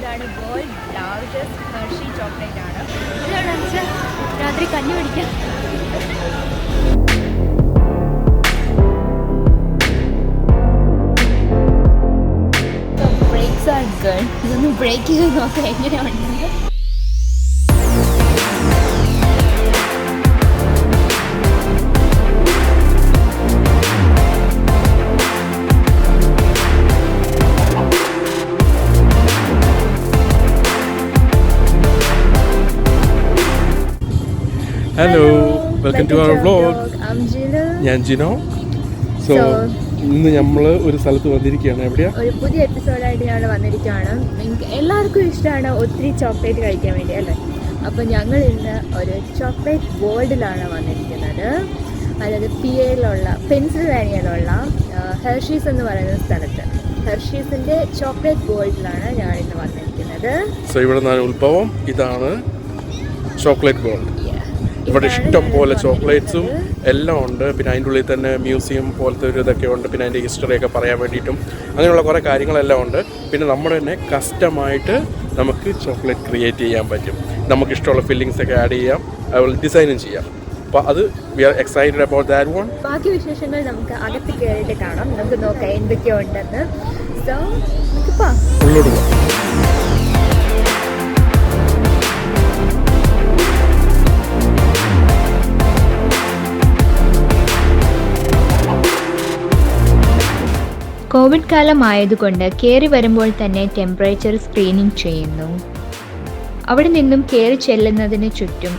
ഇതാണ് world largest Hershey chocolate ആണ്. ഇതാണെന്ന് വെച്ചാൽ രാത്രി കഞ്ഞി പിടിക്കാം. Breaks are gone. ഇതൊന്ന് ബ്രേക്ക് ചെയ്ത് നോക്കാം എങ്ങനെയുണ്ടെന്ന്. Hello, welcome to our vlog. I'm Jino. ഞാൻ ജിനോ. സോ ഇന്ന് നമ്മൾ ഒരു സ്ഥലത്ത് വന്നിരിക്കുകയാണ്. എവിടെയാ? ഒരു പുതിയ എപ്പിസോഡായിട്ട് ഞങ്ങൾ വന്നിരിക്കുകയാണ്. നിങ്ങൾക്ക് എല്ലാവർക്കും ഇഷ്ടമാണ് ഒത്തിരി ചോക്ലേറ്റ് കഴിക്കാൻ വേണ്ടി അല്ലേ? അപ്പോൾ ഞങ്ങൾ ഇന്ന് ഒരു ചോക്ലേറ്റ് വേൾഡിലാണ് വന്നിരിക്കുന്നത്. അതായത് PA പെൻസിൽവാനിയയിലുള്ള ഹെർഷീസ് എന്ന് പറയുന്ന സ്ഥലത്ത്. ഹെർഷീസിൻ്റെ ചോക്ലേറ്റ് വേൾഡിലാണ് ഞങ്ങൾ ഇന്ന് വന്നിരിക്കുന്നത്. സോ ഇവിടെ നിന്നാണ് ഉത്ഭവം. ഇതാണ് ചോക്ലേറ്റ് വേൾഡ്. ഇവിടെ ഇഷ്ടം പോലെ ചോക്ലേറ്റ്സും എല്ലാം ഉണ്ട്. പിന്നെ അതിൻ്റെ ഉള്ളിൽ തന്നെ മ്യൂസിയം പോലത്തെ ഒരു ഇതൊക്കെ ഉണ്ട്. പിന്നെ അതിൻ്റെ ഹിസ്റ്ററിയൊക്കെ പറയാൻ വേണ്ടിയിട്ടും അങ്ങനെയുള്ള കുറേ കാര്യങ്ങളെല്ലാം ഉണ്ട്. പിന്നെ നമ്മുടെ തന്നെ കസ്റ്റമായിട്ട് നമുക്ക് ചോക്ലേറ്റ് ക്രിയേറ്റ് ചെയ്യാൻ പറ്റും. നമുക്കിഷ്ടമുള്ള ഫില്ലിങ്സ് ഒക്കെ ആഡ് ചെയ്യാം, അതുപോലെ ഡിസൈനും ചെയ്യാം. അപ്പോൾ അത് we are excited about that one. ബാക്കി വിശേഷങ്ങൾ നമുക്ക് അകത്ത് കയറിയിട്ട് കാണാം. നമുക്ക് നോക്കാം എന്തൊക്കെയോ ഉണ്ടെന്ന്. സോ ഉള്ളോട്ട് പോകാം. കോവിഡ് കാലമായതുകൊണ്ട് കയറി വരുമ്പോൾ തന്നെ ടെമ്പറേച്ചർ സ്ക്രീനിങ് ചെയ്യുന്നു. അവിടെ നിന്നും കയറി ചെല്ലുന്നതിന് ചുറ്റും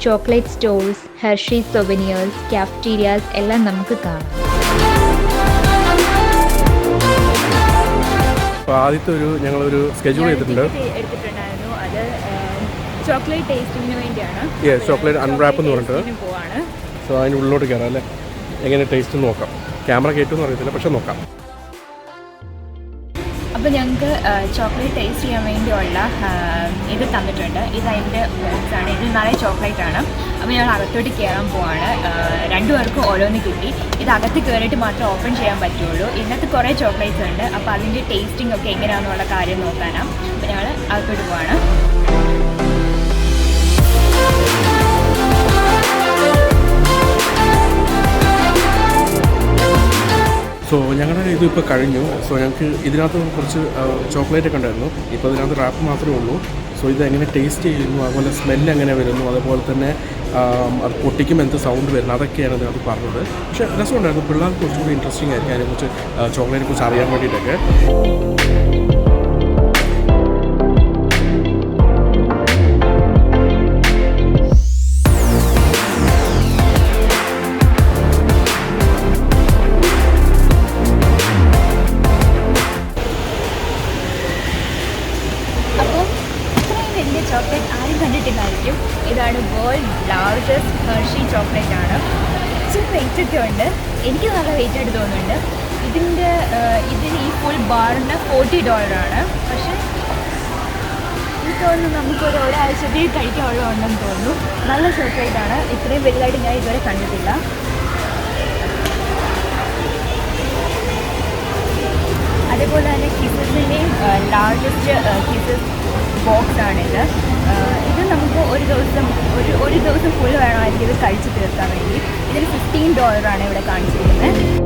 ചോക്ലേറ്റ് സ്റ്റോഴ്സ്, ഹെർഷി സൊവനിയേഴ്സ്, കാഫറ്റീരിയാസ് എല്ലാം നമുക്ക് കാണാം. ആദ്യത്തെ ഞങ്ങളൊരു സ്കെഡ്യൂൾ എടുത്തിട്ടുണ്ടായിരുന്നു. അത് ചോക്ലേറ്റ് ടേസ്റ്റിങ്ങിന് വേണ്ടിയാണ്. ചോക്ലേറ്റ് അൺറാപ്പ് എന്ന് പറഞ്ഞിട്ട് സോ അതിൻ്റെ ഉള്ളിലോട്ട് കയറാം അല്ലേ? എങ്ങനെ ടേസ്റ്റ് നോക്കാം. ക്യാമറ കയറ്റുമെന്ന് അറിയത്തില്ല, പക്ഷെ നോക്കാം. അപ്പോൾ ഞങ്ങൾക്ക് ചോക്ലേറ്റ് ടേസ്റ്റ് ചെയ്യാൻ വേണ്ടിയുള്ള ഇത് തന്നിട്ടുണ്ട്. ഇത് അതിൻ്റെ ബോക്സാണ്. ഇത് നിറയെ ചോക്ലേറ്റ് ആണ്. അപ്പോൾ ഞങ്ങൾ അകത്തോട്ട് കയറാൻ പോവാണ്. രണ്ടുപേർക്കും ഓരോന്ന് കിട്ടി. ഇത് അകത്ത് കയറിയിട്ട് മാത്രമേ ഓപ്പൺ ചെയ്യാൻ പറ്റുള്ളൂ. ഇന്നത്തെ കുറേ ചോക്ലേറ്റ്സ് ഉണ്ട്. അപ്പോൾ അതിൻ്റെ ടേസ്റ്റിംഗ് ഒക്കെ എങ്ങനെയാണെന്നുള്ള കാര്യം നോക്കാനാണ്. അപ്പോൾ ഞങ്ങൾ അകത്തോട്ട് പോവാണ്. സോ ഞങ്ങളുടെ ഇതിപ്പോൾ കഴിഞ്ഞു. സോ ഞങ്ങൾക്ക് ഇതിനകത്ത് കുറച്ച് ചോക്ലേറ്റ് ഒക്കെ ഉണ്ടായിരുന്നു. ഇപ്പോൾ ഇതിനകത്ത് റാപ്പ് മാത്രമേ ഉള്ളൂ. സോ ഇത് എങ്ങനെ ടേസ്റ്റ് ചെയ്യുന്നു, അതുപോലെ സ്മെല്ല് എങ്ങനെ വരുന്നു, അതുപോലെ തന്നെ അത് പൊട്ടിക്കും എന്ത് സൗണ്ട് വരുന്നു, അതൊക്കെയാണ് ഇതിനകത്ത് പറഞ്ഞത്. പക്ഷേ രസമുണ്ടായിരുന്നു. പിള്ളേർക്ക് കുറച്ചുകൂടി ഇൻട്രസ്റ്റിംഗ് ആയിരിക്കും അതിനെക്കുറിച്ച് ചോക്ലേറ്റിനെ കുറിച്ച് അറിയാൻ വേണ്ടിയിട്ടൊക്കെ. ചോക്ലേറ്റ് ആരും കണ്ടിട്ടില്ലായിരിക്കും. ഇതാണ് വേൾഡ് ലാർജസ്റ്റ് ഹെർഷി ചോക്ലേറ്റ് ആണ്. ഇച്ചിരി വെയിറ്റ് ഒക്കെ ഉണ്ട്. എനിക്ക് നല്ല വെയിറ്റ് ആയിട്ട് തോന്നുന്നുണ്ട്. ഇതിന് ഈ ഫുൾ ബാറിന് $40 പക്ഷേ എനിക്ക് തോന്നുന്നു നമുക്കൊരു ഒരാഴ്ചത്തേക്ക് കഴിക്കാനുള്ളതുണ്ടെന്ന് തോന്നുന്നു. നല്ല ചോക്ലേറ്റ് ആണ്. ഇത്രയും വലുതായിട്ട് ഞാൻ ഇതുവരെ കണ്ടിട്ടില്ല. അതേപോലെ തന്നെ കിസസിൻ്റെയും ലാർജസ്റ്റ് കിസസ് ബോക്സാണിത്. ഇത് നമുക്ക് ഒരു ദിവസം ഫുൾ വേണമായിരിക്കും ഇത് കഴിച്ച് തീർക്കാൻ വേണ്ടി. ഇതിന് $15 ഇവിടെ കാണിച്ചിരിക്കുന്നത്.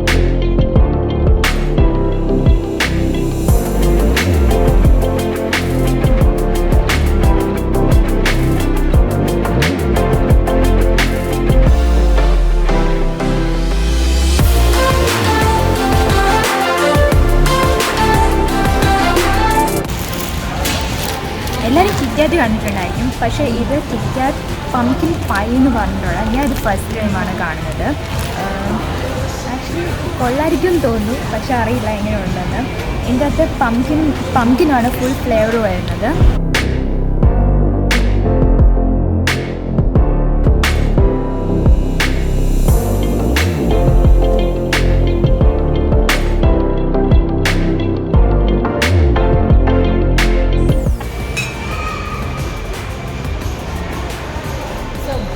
എല്ലാവരും കിറ്റ്കാറ്റ് കണ്ടിട്ടുണ്ടായിരിക്കും. പക്ഷേ ഇത് കിറ്റ്കാറ്റ് പംകിൻ പൈ എന്ന് പറഞ്ഞിട്ടുള്ള ഞാൻ ഇത് ഫസ്റ്റ് ടൈമാണ് കാണുന്നത്. ആക്ച്വലി കൊള്ളായിരിക്കും തോന്നുന്നു, പക്ഷെ അറിയില്ല എങ്ങനെയുണ്ടെന്ന്. ഇതിൻ്റെ അകത്ത് പംകിനാണ് ഫുൾ ഫ്ലേവർ വരുന്നത്.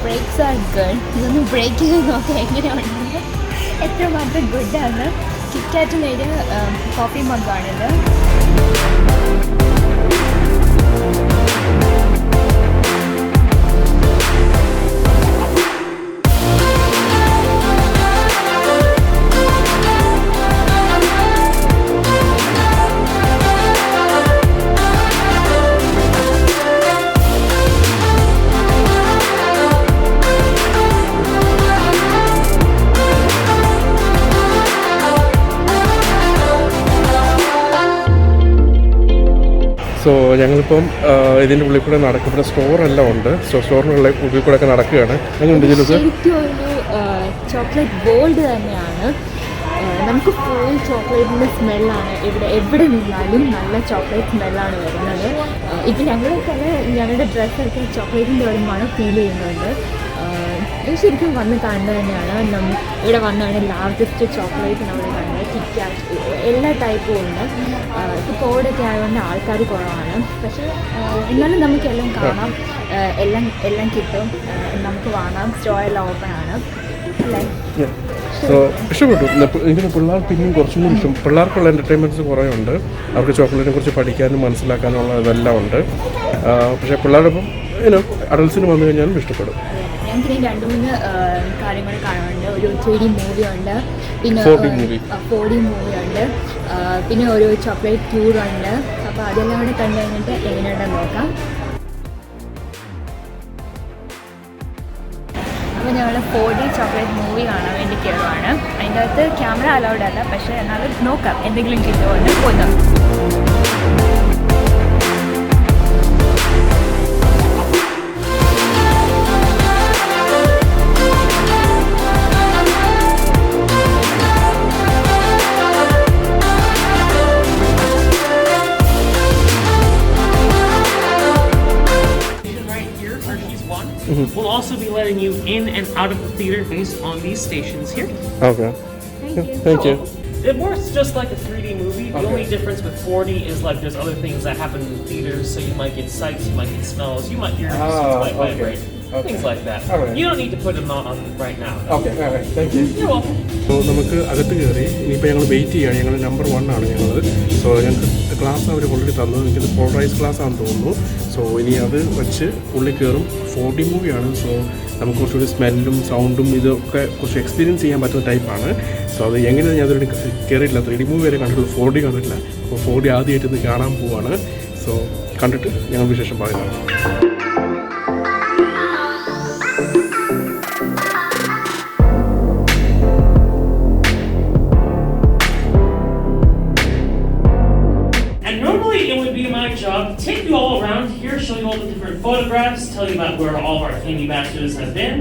Breaks are good. ഇതൊന്ന് ബ്രേക്ക് ചെയ്ത് നോക്കാം എങ്ങനെയുണ്ടെന്ന്. എത്രമാത്രം ഗുഡാണ്. കിറ്റ്കാറ്റിന് ഒരു കോഫി മഗ്ഗാണിത്. സോ ഞങ്ങളിപ്പം ഇതിൻ്റെ ഉള്ളിൽ കൂടെ നടക്കും. ഇവിടെ സ്റ്റോറെല്ലാം ഉണ്ട്. സോ സ്റ്റോറിനുള്ള ഉള്ളിൽ കൂടെ ഒക്കെ നടക്കുകയാണ്. എങ്ങനെയുണ്ട് ജിലു? ശരിക്കും ഒരു ചോക്ലേറ്റ് വേൾഡ് തന്നെയാണ്. നമുക്ക് ഫുൾ ചോക്ലേറ്റിൻ്റെ സ്മെല്ലാണ് എവിടെ നിന്നാലും നല്ല ചോക്ലേറ്റ് സ്മെല്ലാണ് വരുന്നത്. ഇപ്പം ഞങ്ങളൊക്കെ ഞങ്ങളുടെ ഡ്രസ്സൊക്കെ ചോക്ലേറ്റിൻ്റെ ഒരു മണം ഫീൽ ചെയ്യുന്നുണ്ട്. ശരിക്കും വന്ന് കാണുന്നത് തന്നെയാണ്. ഇവിടെ വന്നാണ് ലാർജസ്റ്റ് ചോക്ലേറ്റ് നമ്മൾ കണ്ടത്. കിറ്റ്കാറ്റ് എല്ലാ ടൈപ്പും ഉണ്ട്. ഇപ്പോൾ കോവിഡൊക്കെ ആയതുകൊണ്ട് ആൾക്കാർ കുറവാണ്. പക്ഷേ എന്നാലും നമുക്കെല്ലാം കാണാം, എല്ലാം കിട്ടും, നമുക്ക് വാങ്ങാം. സ്റ്റോർ എല്ലാം ഓപ്പൺ ആണ് അല്ലേ? സോ ഇഷ്ടപ്പെട്ടു. ഇങ്ങനെ പിള്ളേർ പിന്നെയും കുറച്ചും കൂടി ഇഷ്ടം. പിള്ളേർക്കുള്ള എൻ്റർടൈൻമെൻറ്റ്സ് കുറേ ഉണ്ട്. അവർക്ക് ചോക്ലേറ്റിനെ കുറിച്ച് പഠിക്കാനും മനസ്സിലാക്കാനുള്ള ഇതെല്ലാം ഉണ്ട്. പക്ഷേ പിള്ളേരോടൊപ്പം അഡൽസിന് വന്നു കഴിഞ്ഞാലും ഇഷ്ടപ്പെടും. ഞങ്ങൾക്ക് 2-3 കാര്യങ്ങൾ കാണാനുണ്ട്. ഒരു 3D മൂവി ഉണ്ട്, പിന്നെ 4D മൂവി ഉണ്ട്, പിന്നെ ഒരു ചോക്ലേറ്റ് ടൂർ ഉണ്ട്. അപ്പോൾ അതെല്ലാം കൂടെ കണ്ടു കഴിഞ്ഞിട്ട് എങ്ങനെയുണ്ടെന്ന് നോക്കാം. അപ്പോൾ ഞങ്ങൾ 4D ചോക്ലേറ്റ് മൂവി കാണാൻ വേണ്ടി കയറുവാണ്. അതിൻ്റെ അകത്ത് ക്യാമറ അലൗഡ് അല്ല, പക്ഷേ എന്നാലും നോക്കാം എന്തെങ്കിലും കിട്ടുമെന്ന് പോകാം. We'll also be letting you in and out of the theater based on these stations here. Okay. Thank you. It works just like a 3D movie. The only difference with 4D is like there's other things that happen in theaters, so you might get sights, you might get smells, you might hear music might vibrate, things like that. Alright. You don't need to put them on right now. Okay, alright. Thank you. You're welcome. So നമുക്ക് അകത്ത് കയറി ഇനിയിപ്പോൾ ഞങ്ങൾ wait ചെയ്യുകയാണ്. ഞങ്ങൾ number 1 ആണ് ഞങ്ങൾ. So ഞങ്ങൾക്ക് ഗ്ലാസ് അവർ ഓൾറെഡി തന്നു. എനിക്കത് പോളറൈസ് ഗ്ലാസ് ആണെന്ന് തോന്നുന്നു. സോ ഇനി അത് വെച്ച് ഉള്ളിൽ കയറും. 4D മൂവിയാണ്. സോ നമുക്ക് കുറച്ചുകൂടി സ്മെല്ലും സൗണ്ടും ഇതൊക്കെ കുറച്ച് എക്സ്പീരിയൻസ് ചെയ്യാൻ പറ്റുന്ന ടൈപ്പാണ്. സോ അത് എങ്ങനെയാണ് ഞാൻ അതിലൂടെ കയറിയിട്ടില്ല. 3D മൂവി വരെ കണ്ടിട്ടുള്ളൂ, 4D കണ്ടിട്ടില്ല. അപ്പോൾ 4D ആദ്യമായിട്ട് ഇത് കാണാൻ പോവാണ്. സോ കണ്ടിട്ട് ഞങ്ങൾ വിശേഷം പറയുന്നതാണ്. Job, take you all around here, show you all the different photographs, tell you about where all of our candy bachelors have been.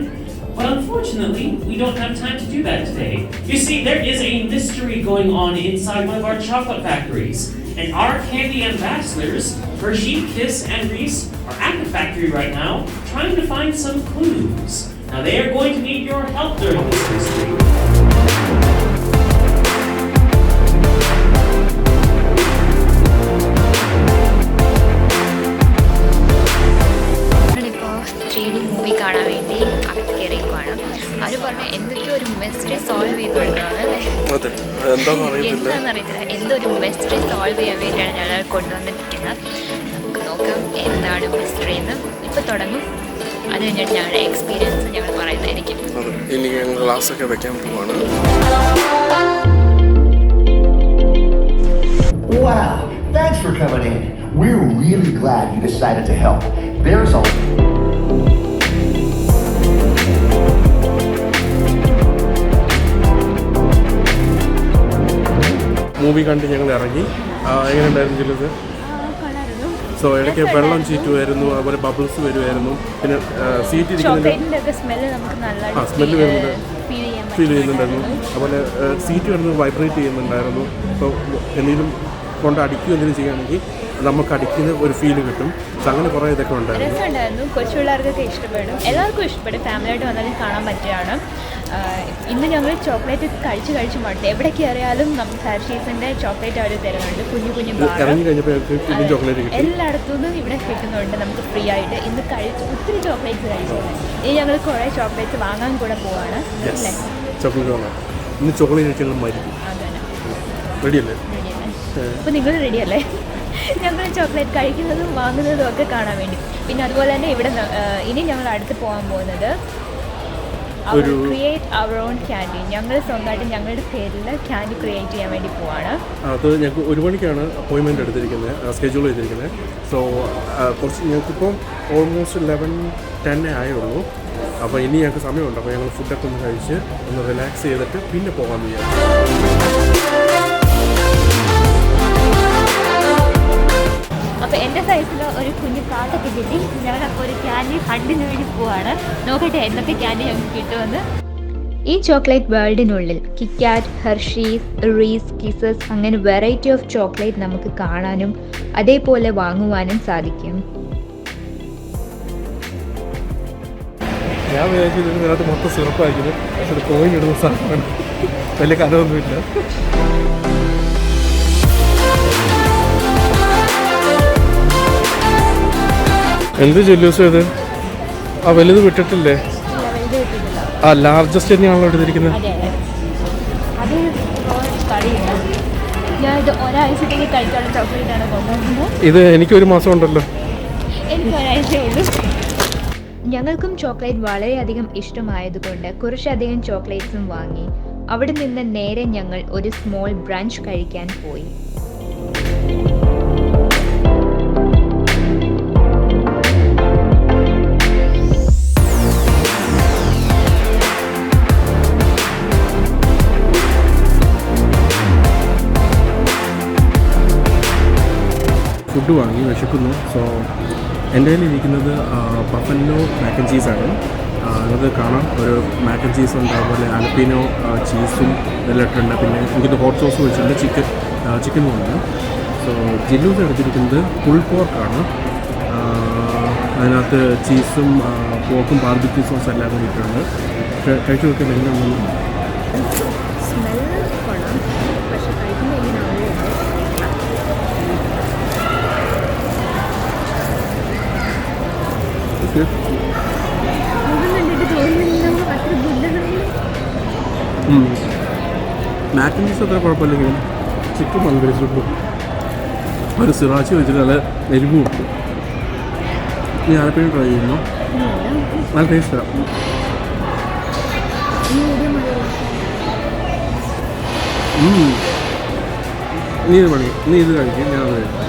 But unfortunately, we don't have time to do that today. You see, there is a mystery going on inside one of our chocolate factories. And our candy ambassadors, Hershey, Kiss, and Reese, are at the factory right now, trying to find some clues. Now they are going to need your help during this mystery. Movie കാണാൻ വേണ്ടി അകത്ത് കയറിയിരിക്കുവാണ്. അവർ പറഞ്ഞ എന്തൊക്കെയോ ഒരു mystery solve ചെയ്ത് കൊടുക്കുകയാണ്. എന്താണെന്ന് അറിയത്തില്ല, എന്തോ ഒരു മിസ്റ്ററി സോൾവ് ചെയ്യാൻ വേണ്ടിയാണ് ഞങ്ങൾ കൊണ്ടുവന്നിരിക്കുന്നത്. നമുക്ക് നോക്കാം എന്താണ് മിസ്റ്ററി എന്ന്. ഇപ്പോൾ തുടങ്ങും, അത് കഴിഞ്ഞിട്ട് ഞങ്ങളുടെ എക്സ്പീരിയൻസ് ഞങ്ങൾ പറയുന്നതായിരിക്കും. ഇനി ഞങ്ങൾ ക്ലാസ്സൊക്കെ വെക്കാൻ പോവാണ്. Wow, thanks for coming in. We're really glad you decided to help. There's a movie കണ്ട് ഞങ്ങൾ ഇറങ്ങി. എങ്ങനെ ഉണ്ടായിരുന്നു ചിലത്? സോ ഇടയ്ക്ക് വെള്ളം ചീറ്റുമായിരുന്നു, അതുപോലെ ബബിൾസ് വരുമായിരുന്നു. പിന്നെ സീറ്റ് ഇരിക്കുന്നതിൻ്റെ സ്മെല്ല് വരുന്നുണ്ട്, ഫീൽ ചെയ്യുന്നുണ്ടായിരുന്നു. അതുപോലെ സീറ്റ് വരുന്നത് വൈബ്രേറ്റ് ചെയ്യുന്നുണ്ടായിരുന്നു. അപ്പോൾ എന്തെങ്കിലും കൊണ്ട് അടിക്കുകയോ എന്തെങ്കിലും ചെയ്യുകയാണെങ്കിൽ നമുക്ക് അടിക്കുന്ന ഒരു ഫീല് കിട്ടും. സോ അങ്ങനെ കുറേ ഇതൊക്കെ രസമുണ്ടായിരുന്നു. കൊച്ചു പിള്ളേർക്കൊക്കെ ഇഷ്ടപ്പെടും, എല്ലാവർക്കും ഇഷ്ടപ്പെടും. ഫാമിലിയായിട്ട് വന്നാലും കാണാൻ പറ്റുകയാണ്. ഇന്ന് ഞങ്ങൾ ചോക്ലേറ്റ് കഴിച്ച് മടുത്തു. എവിടെ കയറിയാലും നമുക്ക് ഹെർഷീസിൻ്റെ ചോക്ലേറ്റ് അവർ തരുന്നുണ്ട്. കുഞ്ഞു എല്ലായിടത്തു നിന്നും ഇവിടെ കിട്ടുന്നുണ്ട് നമുക്ക് ഫ്രീ ആയിട്ട്. ഇന്ന് ഒത്തിരി ചോക്ലേറ്റ്സ് കഴിച്ചു. ഇനി ഞങ്ങൾ കുറേ ചോക്ലേറ്റ്സ് വാങ്ങാൻ കൂടെ പോവാണ്. അല്ലേ? ചോക്ലേറ്റ് റെഡിയല്ലേ? അപ്പോൾ നിങ്ങൾ റെഡിയല്ലേ? ഞങ്ങൾ ചോക്ലേറ്റ് കഴിക്കുന്നതും വാങ്ങുന്നതും ഒക്കെ കാണാൻ വേണ്ടി. പിന്നെ അതുപോലെ തന്നെ ഇവിടെ ഇനി ഞങ്ങൾ അടുത്ത് പോകാൻ പോകുന്നത് ക്രിയേറ്റ് അവർ ഓൺ ക്യാൻഡി. ഞങ്ങൾ സ്വന്തമായിട്ട് ഞങ്ങളുടെ പേരിൽ ക്യാൻഡി ക്രിയേറ്റ് ചെയ്യാൻ വേണ്ടി പോവാണ്. അത് ഞങ്ങൾക്ക് 1 മണിക്കാണ് അപ്പോയിൻമെൻറ്റ് എടുത്തിരിക്കുന്നത്, സ്കെഡ്യൂൾ ചെയ്തിരിക്കുന്നത്. സോ കുറച്ച് ഞങ്ങൾക്കിപ്പോൾ ഓൾമോസ്റ്റ് 11-10 ആയുള്ളൂ. അപ്പോൾ ഇനി ഞങ്ങൾക്ക് സമയമുണ്ട്. അപ്പോൾ ഞങ്ങൾ ഫുഡൊക്കെ ഒന്ന് കഴിച്ച് ഒന്ന് റിലാക്സ് ചെയ്തിട്ട് പിന്നെ പോകാമെന്ന് വിചാരിച്ചു. അപ്പോൾ എൻ്റെ സൈസിൽ ഒരു കുഞ്ഞു കാർഡൊക്കെ കിട്ടി. ഞങ്ങളപ്പോൾ ഒരു ക്യാൻഡി ഹണ്ടിന് വേണ്ടി പോവാണ്. നോക്കട്ടെ എന്തൊക്കെ ക്യാൻഡി ഞങ്ങൾക്ക് കിട്ടുമെന്ന്. ഈ ചോക്ലേറ്റ് വേൾഡിനുള്ളിൽ കിറ്റ്കാറ്റ്, ഹെർഷീസ്, റീസ്, കിസസ് അങ്ങനെ വെറൈറ്റി ഓഫ് ചോക്ലേറ്റ് നമുക്ക് കാണാനും അതേപോലെ വാങ്ങുവാനും സാധിക്കും. ഞാൻ വിചാരിച്ചത് ഇതിനകത്ത് മൊത്തം സിറപ്പായിരിക്കുന്നു. പക്ഷെ കോയിൻ ഇടുന്ന സാധനമാണ്. വലിയ കനമൊന്നുമില്ല. എന്ത് ജ്വല്ലേഴ്സും ഇത്? ആ വലുത് വിട്ടിട്ടില്ലേ? ആ ലാർജസ്റ്റ് തന്നെയാണല്ലോ എടുത്തിരിക്കുന്നത്. അത് ഞാൻ ഇത് ഒരാഴ്ചത്തേക്ക് കഴിക്കാനുള്ള ചോക്ലേറ്റാണ് കൊണ്ടുവന്നത്. ഇത് എനിക്കൊരു മാസം ഉണ്ടല്ലോ. എനിക്ക് ഒരാഴ്ചയേ ഉള്ളൂ. ഞങ്ങൾക്കും ചോക്ലേറ്റ് വളരെയധികം ഇഷ്ടമായതുകൊണ്ട് കുറച്ചധികം ചോക്ലേറ്റ്സും വാങ്ങി. അവിടെ നിന്ന് നേരെ ഞങ്ങൾ ഒരു സ്മോൾ ബ്രഞ്ച് കഴിക്കാൻ പോയി. ഫുഡ് വാങ്ങി വിശക്കുന്നു. സോ എൻ്റെ കയ്യിലിരിക്കുന്നത് ബഫല്ലോ മാക്ക് ആൻഡ് ചീസാണ്. അത് കാണാം, ഒരു മാക്ക് ആൻഡ് ചീസ് ഉണ്ട്, അതുപോലെ അലപ്പീനോ ചീസും ഇതെല്ലാം ഇട്ടുണ്ട്. പിന്നെ എനിക്കിത് ഹോട്ട് സോസ് വെച്ചിട്ടുണ്ട്, ചിക്കനും ഉണ്ട്. സോ ജില്ലൂസ് എടുത്തിരിക്കുന്നത് ഫുൾ പോർക്കാണ്. അതിനകത്ത് ചീസും പോർക്കും ബാർബിക്യൂ സോസ് എല്ലാം കൂടി ഇട്ടുണ്ട്. കഴിച്ചു നോക്കിയാൽ എങ്ങനെയാണെന്ന്. സ്മെൽ കൊള്ളാം, പക്ഷെ കഴിക്കുമ്പോൾ എങ്ങനെയാണല്ലോ. മാക്ക് ആൻഡ് ചീസ് അത്ര കുഴപ്പമില്ലെങ്കിലും ചിക്കൻ ഭയങ്കര ഇഷ്ടപ്പെട്ടു. ഒരു സിറാച്ചി വെച്ചിട്ട് നല്ല എരിവും ഉണ്ട്. നീ ആലപ്പുഴ ട്രൈ ചെയ്യുന്നു, നല്ല ടേസ്റ്റാണ്. നീ ഇത് പണി, നീ ഇത് കഴിക്കും, ഞാൻ അത് കഴിക്കും.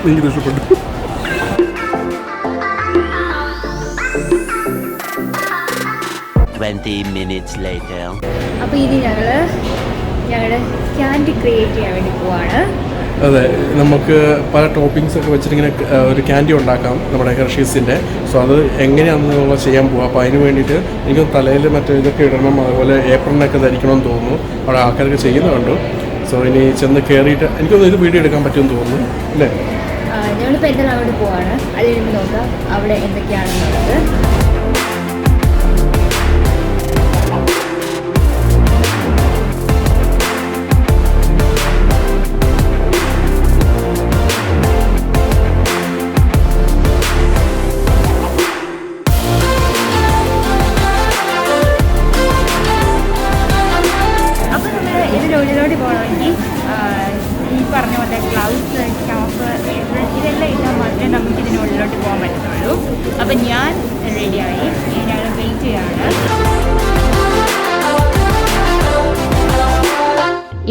എനിക്കിത് ഇഷ്ടപ്പെട്ടു. അപ്പോൾ ഇത് ഞങ്ങളുടെ ക്യാൻഡി ക്രിയേറ്റ് ചെയ്യാൻ വേണ്ടി പോവാണ്. അതെ, നമുക്ക് പല ടോപ്പിങ്സ് ഒക്കെ വെച്ചിട്ടിങ്ങനെ ഒരു ക്യാൻഡി ഉണ്ടാക്കാം നമ്മുടെ ഹെർഷീസിൻ്റെ. സോ അത് എങ്ങനെയാണെന്നുള്ള ചെയ്യാൻ പോകാം. അപ്പോൾ അതിന് വേണ്ടിയിട്ട് എനിക്ക് തലയിൽ മറ്റേ ഇതൊക്കെ ഇടണം, അതുപോലെ ഏപ്രിലൊക്കെ ധരിക്കണമെന്ന് തോന്നുന്നു. അവിടെ ആൾക്കാരൊക്കെ ചെയ്യുന്നുണ്ട്. സോ ഇനി ചെന്ന് കയറിയിട്ട് എനിക്കൊന്ന് ഇത് വീഡിയോ എടുക്കാൻ പറ്റുമെന്ന് തോന്നുന്നു അല്ലേ? ഞങ്ങളിപ്പോൾ എന്തായാലും അങ്ങോട്ട് പോവാണ്. അത് കഴിയുമ്പോൾ നോക്കാം അവിടെ എന്തൊക്കെയാണെന്നുള്ളത്. ഇതിനുള്ളിലോട്ട് പോകണമെങ്കിൽ ഈ പറഞ്ഞ പോലെ ഗ്ലൗസ്, ക്യാപ്പ്, ഇതെല്ലാം ഇട്ടാൽ മാത്രമേ നമുക്ക് ഇതിനുള്ളിലോട്ട് പോകാൻ പറ്റുള്ളൂ. അപ്പം ഞാൻ റെഡിയായി, ഞങ്ങൾ വെയിറ്റ് ചെയ്യാണ്.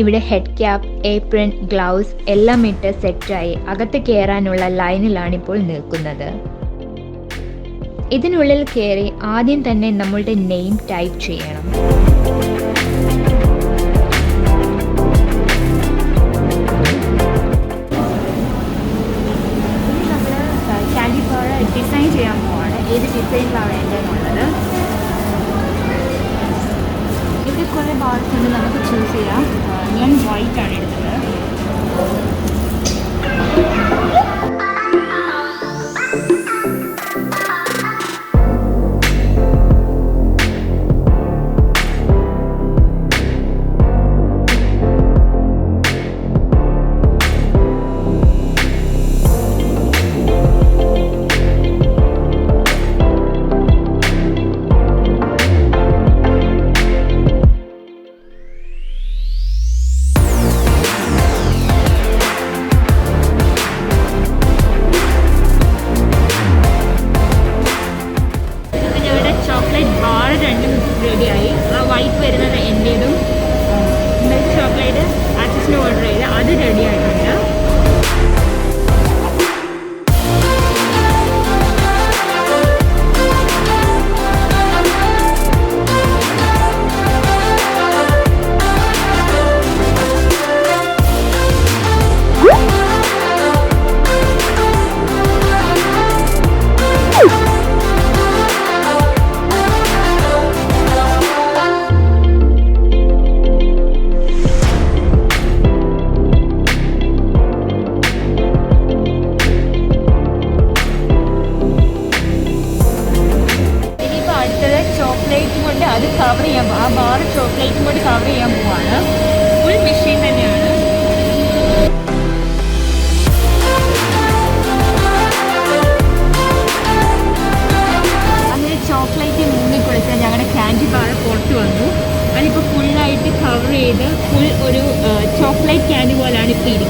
ഇവിടെ ഹെഡ് ക്യാപ്പ്, ഏപ്രിൻ, ഗ്ലൗസ് എല്ലാം ഇട്ട് സെറ്റായി അകത്ത് കയറാനുള്ള ലൈനിലാണിപ്പോൾ നിൽക്കുന്നത്. ഇതിനുള്ളിൽ കയറി ആദ്യം തന്നെ നമ്മളുടെ നെയിം ടൈപ്പ് ചെയ്യണം. ഡിസൈൻ ചെയ്യാൻ പോവാണ്. ഏത് ഡിസൈനിലാണ് വേണ്ടതെന്നുള്ളത്. ഇവിടെ കുറേ ബാർസ് ഉണ്ട്, നമുക്ക് ചൂസ് ചെയ്യാം. ഞാൻ വൈറ്റാണ് എടുത്തത്.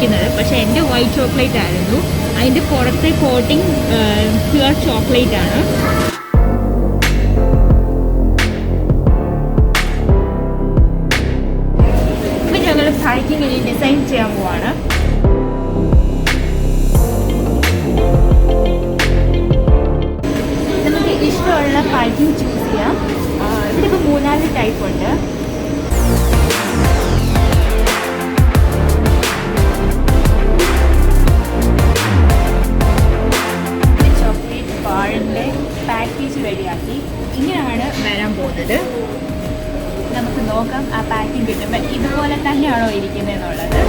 ഇരിക്കുന്നത്. പക്ഷേ എൻ്റെ വൈറ്റ് ചോക്ലേറ്റ് ആയിരുന്നു. അതിൻ്റെ പുറത്തെ കോട്ടിങ് പ്യുവർ ചോക്ലേറ്റ് ആണ്. ഇപ്പം ഞങ്ങൾ പാക്കിങ് ഇനി ഡിസൈൻ ചെയ്യാൻ പോവാണ്. നമുക്ക് ഇഷ്ടമുള്ള പാക്കിങ് ചൂസ് ചെയ്യാം. ഇവിടെ ഇപ്പോൾ 3-4 ടൈപ്പ് ഉണ്ട്. ചോക്ലേറ്റ് ബാറിൻ്റെ പാക്കേജ് റെഡിയാക്കി ഇങ്ങനെയാണ് വരാൻ പോകുന്നത്. നമുക്ക് നോക്കാം ആ പാക്കിങ് കിട്ടുമ്പോൾ ഇതുപോലെ തന്നെയാണോ ഇരിക്കുന്നതെന്നുള്ളത്.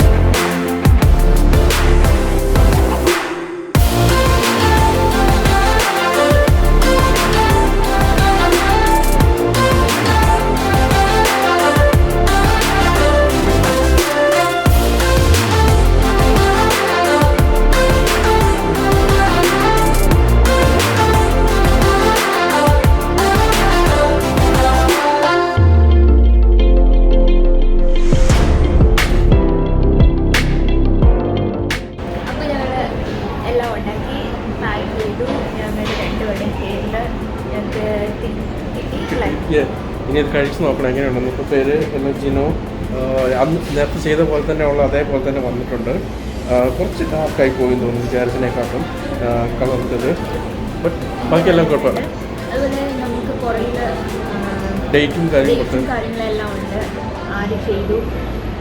ഇനി അത് കഴിച്ച് നോക്കണം എങ്ങനെയുണ്ടെന്ന്. ഇപ്പോൾ പേര് ജിനോ. അന്ന് നേരത്തെ ചെയ്ത പോലെ തന്നെ ഉള്ള അതേപോലെ തന്നെ വന്നിട്ടുണ്ട്. കുറച്ച് ഡാർക്കായി പോയി തോന്നുന്നു വിചാരിച്ചതിനെക്കാട്ടും കളർത്തത്. ബട്ട് ബാക്കിയെല്ലാം കുഴപ്പമില്ല. അതുപോലെ നമുക്ക് പുറകിൽ ഡേറ്റും കാര്യങ്ങളെല്ലാം ഉണ്ട്. ആര് ചെയ്തു,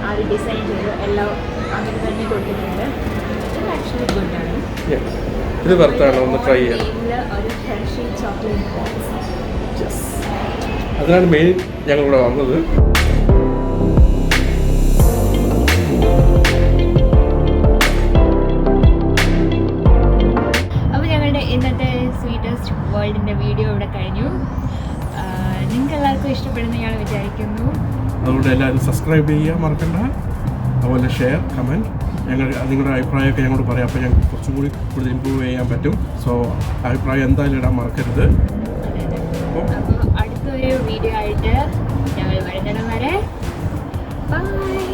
ആര് ഡിസൈൻ ചെയ്തു, എല്ലാം അങ്ങനെ തന്നെ കൊടുത്തിട്ടുണ്ട്. ഇത് ആക്ച്വലി ഗുഡാണ്. ഇത് വർത്താണ്, ഒന്ന് ട്രൈ ചെയ്യാം. ഒരു ഹെർഷി ചോക്ലേറ്റ് ബോക്സ്. അതിനാണ് മെയിൻ ഞങ്ങളിവിടെ വന്നത്. അപ്പോൾ ഞങ്ങളുടെ ഇന്നത്തെ സ്വീറ്റസ്റ്റ് വേൾഡിൻ്റെ വീഡിയോ ഇവിടെ കഴിഞ്ഞു. നിങ്ങൾക്ക് എല്ലാവർക്കും ഇഷ്ടപ്പെടുന്ന ഞാൻ വിചാരിക്കുന്നു. അതുകൊണ്ട് എല്ലാവരും സബ്സ്ക്രൈബ് ചെയ്യുക മറക്കണ്ട. അതുപോലെ ഷെയർ, കമൻറ്റ്, നിങ്ങളുടെ അഭിപ്രായമൊക്കെ ഞങ്ങളോട് പറയാം. അപ്പോൾ ഞങ്ങൾക്ക് കുറച്ചും കൂടി കൂടുതൽ ഇമ്പ്രൂവ് ചെയ്യാൻ പറ്റും. സോ അഭിപ്രായം എന്തായാലും ഇടാൻ മറക്കരുത്. അപ്പോൾ അടുത്തൊരു വീഡിയോ ആയിട്ട് ഞങ്ങൾ വരുന്നിടം വരെ ബൈ.